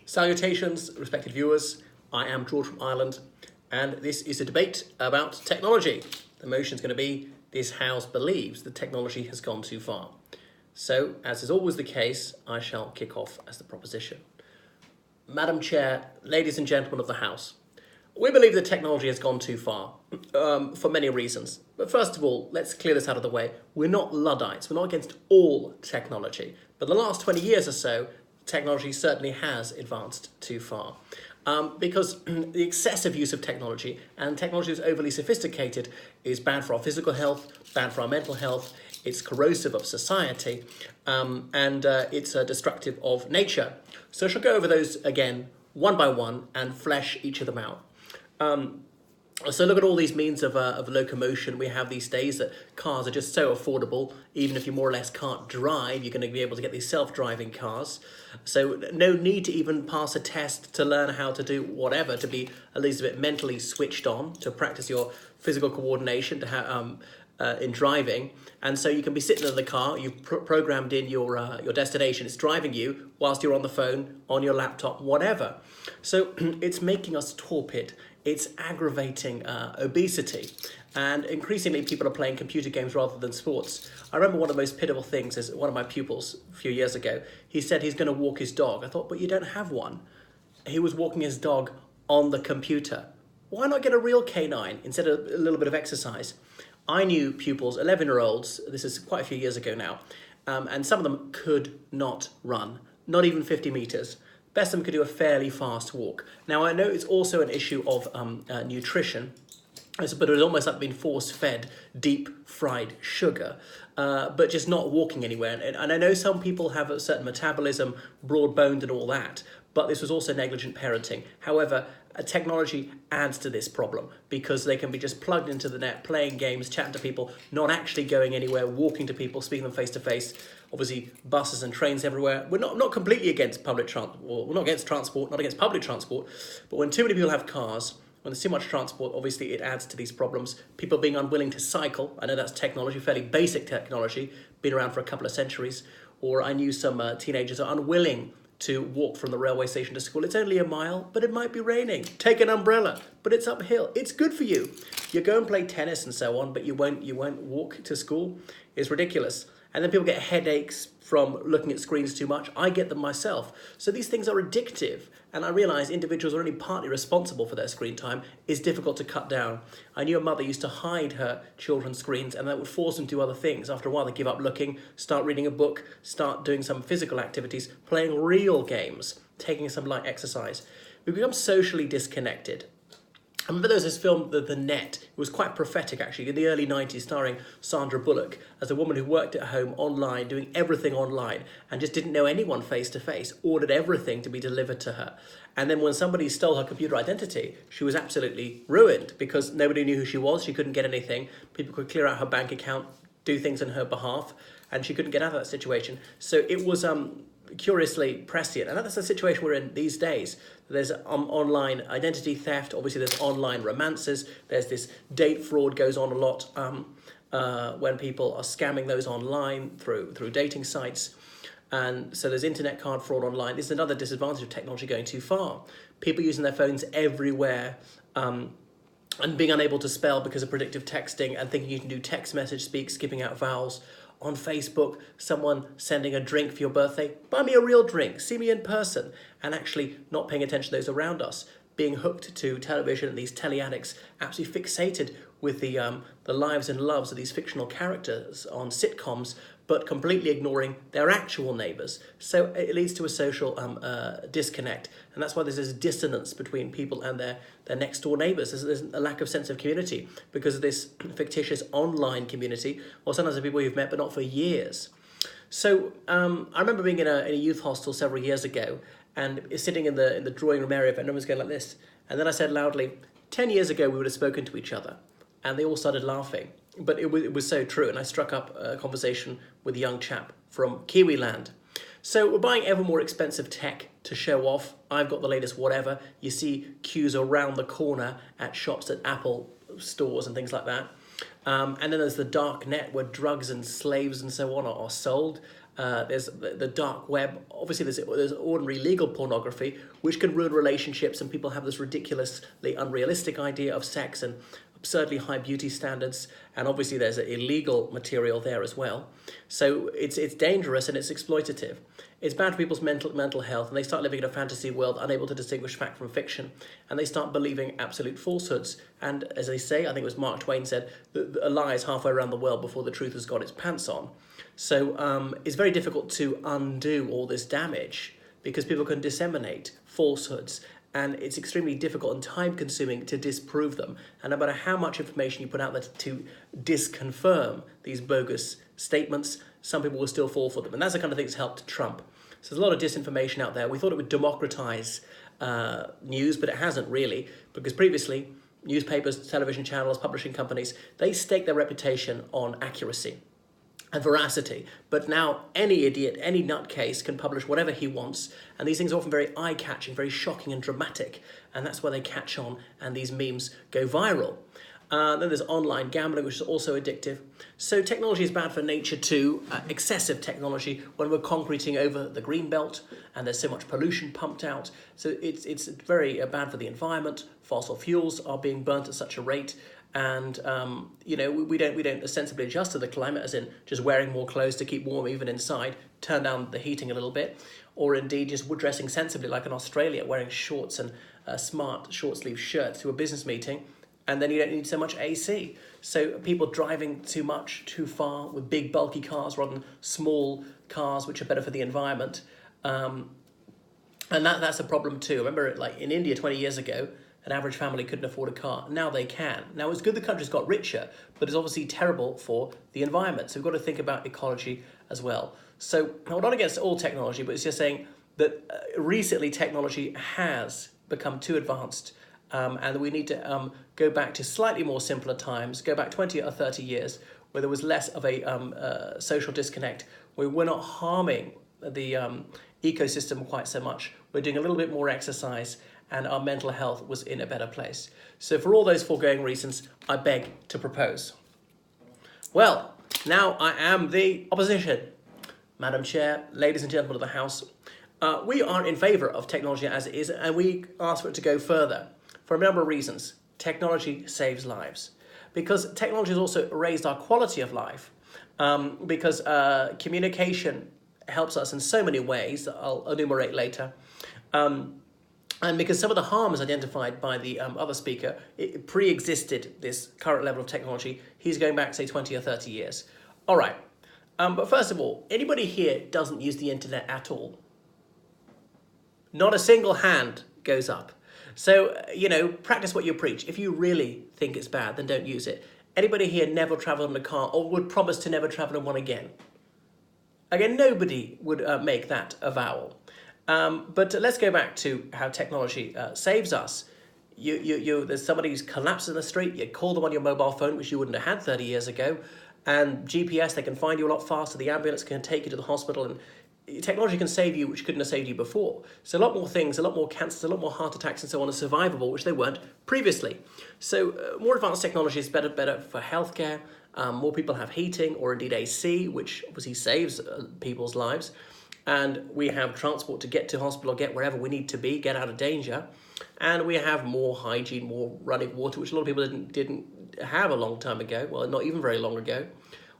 Salutations, respected viewers. I am George from Ireland, and this is a debate about technology. The motion is going to be, this House believes that technology has gone too far. So, as is always the case, I shall kick off as the proposition. Madam Chair, ladies and gentlemen of the House, we believe that technology has gone too far, for many reasons. But first of all, let's clear this out of the way. We're not Luddites. We're not against all technology. But the last 20 years or so, technology certainly has advanced too far. Because the excessive use of technology, and technology is overly sophisticated, is bad for our physical health, bad for our mental health, it's corrosive of society, and it's destructive of nature. So I shall go over those again, one by one, and flesh each of them out. So look at all these means of locomotion we have these days, that cars are just so affordable. Even if you more or less can't drive, you're going to be able to get these self-driving cars. So no need to even pass a test to learn how to do whatever, to be at least a bit mentally switched on, to practice your physical coordination to have in driving. And so you can be sitting in the car, you've programmed in your destination, it's driving you whilst you're on the phone, on your laptop, whatever. So it's making us torpid. It's aggravating obesity, and increasingly people are playing computer games rather than sports. I remember one of the most pitiful things is one of my pupils a few years ago. He said he's going to walk his dog. I thought, but you don't have one. He was walking his dog on the computer. Why not get a real canine instead of a little bit of exercise? I knew pupils, 11-year-olds, this is quite a few years ago now, and some of them could not run, not even 50 meters. Best of them could do a fairly fast walk. Now, I know it's also an issue of nutrition, but it was almost like being force-fed deep fried sugar, but just not walking anywhere. And I know some people have a certain metabolism, broad-boned and all that, but this was also negligent parenting. However, technology adds to this problem because they can be just plugged into the net, playing games, chatting to people, not actually going anywhere, walking to people, speaking to them face to face. Obviously, buses and trains everywhere. We're not completely against public transport. We're not against transport, not against public transport. But when too many people have cars, when there's too much transport, obviously it adds to these problems. People being unwilling to cycle. I know that's technology, fairly basic technology, been around for a couple of centuries. Or I knew some teenagers are unwilling to walk from the railway station to school. It's only a mile, but it might be raining. Take an umbrella, but it's uphill. It's good for you. You go and play tennis and so on, but you won't walk to school. It's ridiculous. And then people get headaches from looking at screens too much. I get them myself. So these things are addictive. And I realise individuals are only partly responsible for their screen time. It's difficult to cut down. I knew a mother used to hide her children's screens, and that would force them to do other things. After a while, they give up looking, start reading a book, start doing some physical activities, playing real games, taking some light exercise. We become socially disconnected. I remember there was this film, The Net. It was quite prophetic, actually, in the early 90s, starring Sandra Bullock as a woman who worked at home online, doing everything online, and just didn't know anyone face-to-face, ordered everything to be delivered to her. And then when somebody stole her computer identity, she was absolutely ruined because nobody knew who she was. She couldn't get anything. People could clear out her bank account, do things on her behalf, and she couldn't get out of that situation. So it was curiously prescient, and that's the situation we're in these days. There's online identity theft, obviously there's online romances, there's this date fraud goes on a lot when people are scamming those online through dating sites, and so there's internet card fraud online. This is another disadvantage of technology going too far. People using their phones everywhere, and being unable to spell because of predictive texting and thinking you can do text message speak, skipping out vowels. On Facebook, someone sending a drink for your birthday, buy me a real drink, see me in person, and actually not paying attention to those around us, being hooked to television and these tele-addicts, absolutely fixated with the lives and loves of these fictional characters on sitcoms, but completely ignoring their actual neighbours. So it leads to a social disconnect, and that's why there's this dissonance between people and their next door neighbours. There's a lack of sense of community because of this fictitious online community, or sometimes the people you've met but not for years. So I remember being in a youth hostel several years ago, and sitting in the drawing room area, and no one's going like this. And then I said loudly, 10 years ago we would have spoken to each other. And they all started laughing. But it was so true, and I struck up a conversation with a young chap from Kiwiland. So we're buying ever more expensive tech to show off. I've got the latest whatever. You see queues around the corner at shops at Apple stores and things like that. And then there's the dark net where drugs and slaves and so on are sold. there's the dark web. Obviously, there's ordinary legal pornography, which can ruin relationships, and people have this ridiculously unrealistic idea of sex and absurdly high beauty standards. And obviously, there's illegal material there as well. So it's dangerous and it's exploitative. It's bad for people's mental health, and they start living in a fantasy world, unable to distinguish fact from fiction, and they start believing absolute falsehoods. And as they say, I think it was Mark Twain said, that a lie is halfway around the world before the truth has got its pants on. So it's very difficult to undo all this damage because people can disseminate falsehoods, and it's extremely difficult and time-consuming to disprove them. And no matter how much information you put out there to disconfirm these bogus statements, some people will still fall for them. And that's the kind of thing that's helped Trump. So there's a lot of disinformation out there. We thought it would democratize news, but it hasn't really, because previously newspapers, television channels, publishing companies, they stake their reputation on accuracy and veracity. But now any idiot, any nutcase can publish whatever he wants, and these things are often very eye-catching, very shocking and dramatic, and that's where they catch on and these memes go viral. Then there's online gambling, which is also addictive. So technology is bad for nature too. Excessive technology, when we're concreting over the green belt and there's so much pollution pumped out. So it's very bad for the environment. Fossil fuels are being burnt at such a rate. And we don't sensibly adjust to the climate, as in just wearing more clothes to keep warm even inside, turn down the heating a little bit, or indeed just dressing sensibly like in Australia, wearing shorts and smart short-sleeve shirts to a business meeting. And then you don't need so much AC. So people driving too much, too far, with big bulky cars rather than small cars, which are better for the environment. And that's a problem too. Remember, like in India 20 years ago, an average family couldn't afford a car. Now they can. Now it's good the country's got richer, but it's obviously terrible for the environment. So we've got to think about ecology as well. So we're not against all technology, but it's just saying that recently technology has become too advanced. And we need to go back to slightly more simpler times, go back 20 or 30 years, where there was less of a social disconnect, where we're not harming the ecosystem quite so much. We're doing a little bit more exercise, and our mental health was in a better place. So for all those foregoing reasons, I beg to propose. Well, now I am the opposition. Madam Chair, ladies and gentlemen of the House, we are in favour of technology as it is, and we ask for it to go further. For a number of reasons. Technology saves lives. Because technology has also raised our quality of life. Because communication helps us in so many ways that I'll enumerate later. And because some of the harms identified by the other speaker, it pre-existed this current level of technology. He's going back, say, 20 or 30 years. All right. But first of all, anybody here doesn't use the internet at all? Not a single hand goes up. So, practice what you preach. If you really think it's bad, then don't use it. Anybody here never travelled in a car or would promise to never travel in one again? Again, nobody would make that avowal. But let's go back to how technology saves us. There's somebody who's collapsed in the street, you call them on your mobile phone, which you wouldn't have had 30 years ago, and GPS, they can find you a lot faster, the ambulance can take you to the hospital, and technology can save you, which couldn't have saved you before. So a lot more things, a lot more cancers, a lot more heart attacks and so on are survivable, which they weren't previously. So more advanced technology is better for healthcare. More people have heating or indeed AC, which obviously saves people's lives. And we have transport to get to hospital or get wherever we need to be, get out of danger. And we have more hygiene, more running water, which a lot of people didn't have a long time ago. Well, not even very long ago.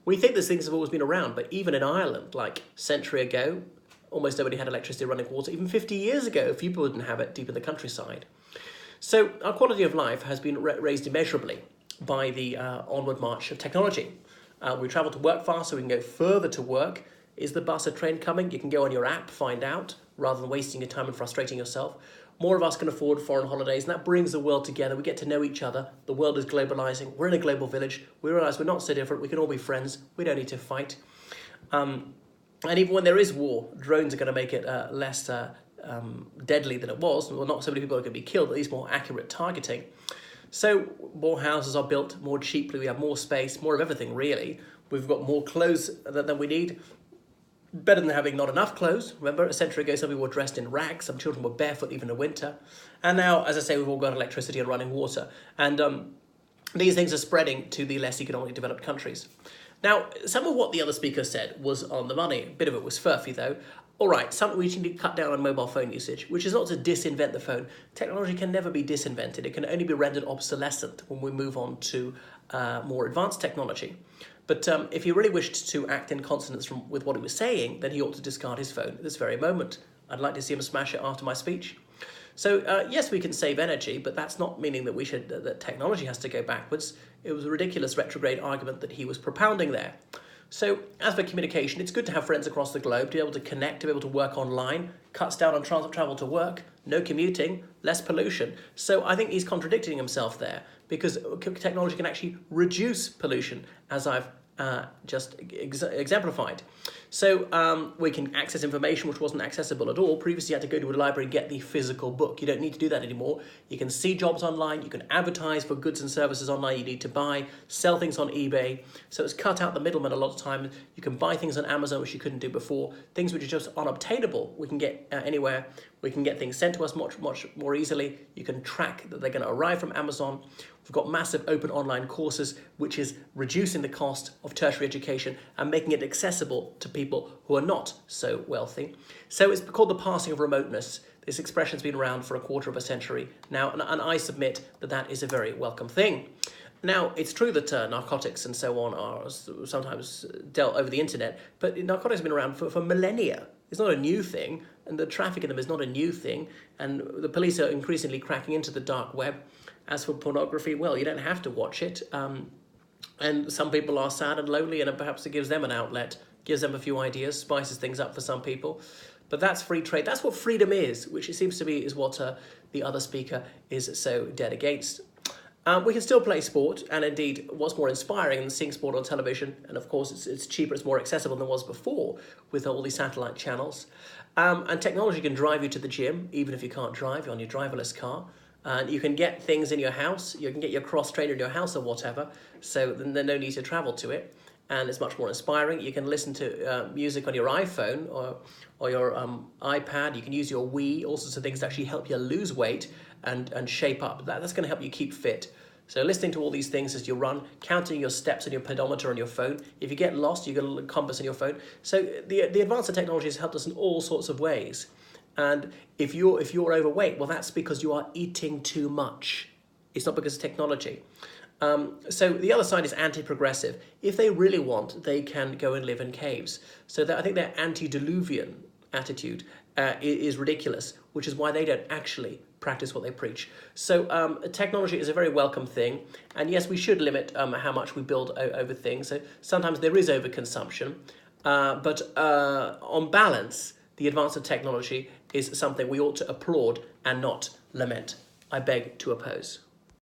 We think these things have always been around, but even in Ireland, like a century ago, almost nobody had electricity, running water. Even 50 years ago, a few people didn't have it deep in the countryside. So our quality of life has been raised immeasurably by the onward march of technology. We travel to work faster, we can go further to work. Is the bus or train coming? You can go on your app, find out, rather than wasting your time and frustrating yourself. More of us can afford foreign holidays, and that brings the world together. We get to know each other. The world is globalizing. We're in a global village. We realize we're not so different. We can all be friends. We don't need to fight. And even when there is war, drones are going to make it less deadly than it was. Well, not so many people are going to be killed, but at least more accurate targeting. So more houses are built more cheaply. We have more space, more of everything, really. We've got more clothes than we need. Better than having not enough clothes. Remember, a century ago, some people were dressed in rags. Some children were barefoot even in winter. And now, as I say, we've all got electricity and running water. And these things are spreading to the less economically developed countries. Now, some of what the other speaker said was on the money. A bit of it was furphy, though. All right, we need to cut down on mobile phone usage, which is not to disinvent the phone. Technology can never be disinvented. It can only be rendered obsolescent when we move on to more advanced technology. But if he really wished to act in consonance with what he was saying, then he ought to discard his phone at this very moment. I'd like to see him smash it after my speech. So yes, we can save energy, but that's not meaning that that technology has to go backwards. It was a ridiculous retrograde argument that he was propounding there. So as for communication, it's good to have friends across the globe, to be able to connect, to be able to work online, cuts down on travel to work, no commuting, less pollution. So I think he's contradicting himself there, because technology can actually reduce pollution, as I've just exemplified. So we can access information which wasn't accessible at all. Previously, you had to go to a library and get the physical book. You don't need to do that anymore. You can see jobs online. You can advertise for goods and services online you need to buy, sell things on eBay. So it's cut out the middleman a lot of time. You can buy things on Amazon, which you couldn't do before. Things which are just unobtainable, we can get anywhere. We can get things sent to us much more easily. You can track that they're going to arrive from Amazon. We've got massive open online courses, which is reducing the cost of tertiary education and making it accessible to people who are not so wealthy. So it's called the passing of remoteness. This expression's been around for a quarter of a century now, and I submit that that is a very welcome thing. Now, it's true that narcotics and so on are sometimes dealt over the internet, but narcotics have been around for millennia. It's not a new thing, and the traffic in them is not a new thing, and the police are increasingly cracking into the dark web. As for pornography, well, you don't have to watch it, and some people are sad and lonely, and perhaps it gives them an outlet, gives them a few ideas, spices things up for some people. But that's free trade. That's what freedom is, which it seems to be is what the other speaker is so dead against. We can still play sport, and indeed, what's more inspiring than seeing sport on television, and of course it's cheaper, it's more accessible than it was before with all these satellite channels. And technology can drive you to the gym, even if you can't drive, you're on your driverless car. And you can get things in your house, you can get your cross trainer in your house or whatever, so then there's no need to travel to it. And it's much more inspiring. You can listen to music on your iPhone or your iPad. You can use your Wii, all sorts of things to actually help you lose weight and shape up. That's going to help you keep fit. So listening to all these things as you run, counting your steps on your pedometer on your phone. If you get lost, you've got a little compass on your phone. So the advance of technology has helped us in all sorts of ways. And if you're overweight, well, that's because you are eating too much. It's not because of technology. So the other side is anti-progressive. If they really want, they can go and live in caves. So I think their antediluvian attitude is ridiculous, which is why they don't actually practice what they preach. So technology is a very welcome thing. And yes, we should limit how much we build over things. So sometimes there is overconsumption. But on balance, the advance of technology is something we ought to applaud and not lament. I beg to oppose.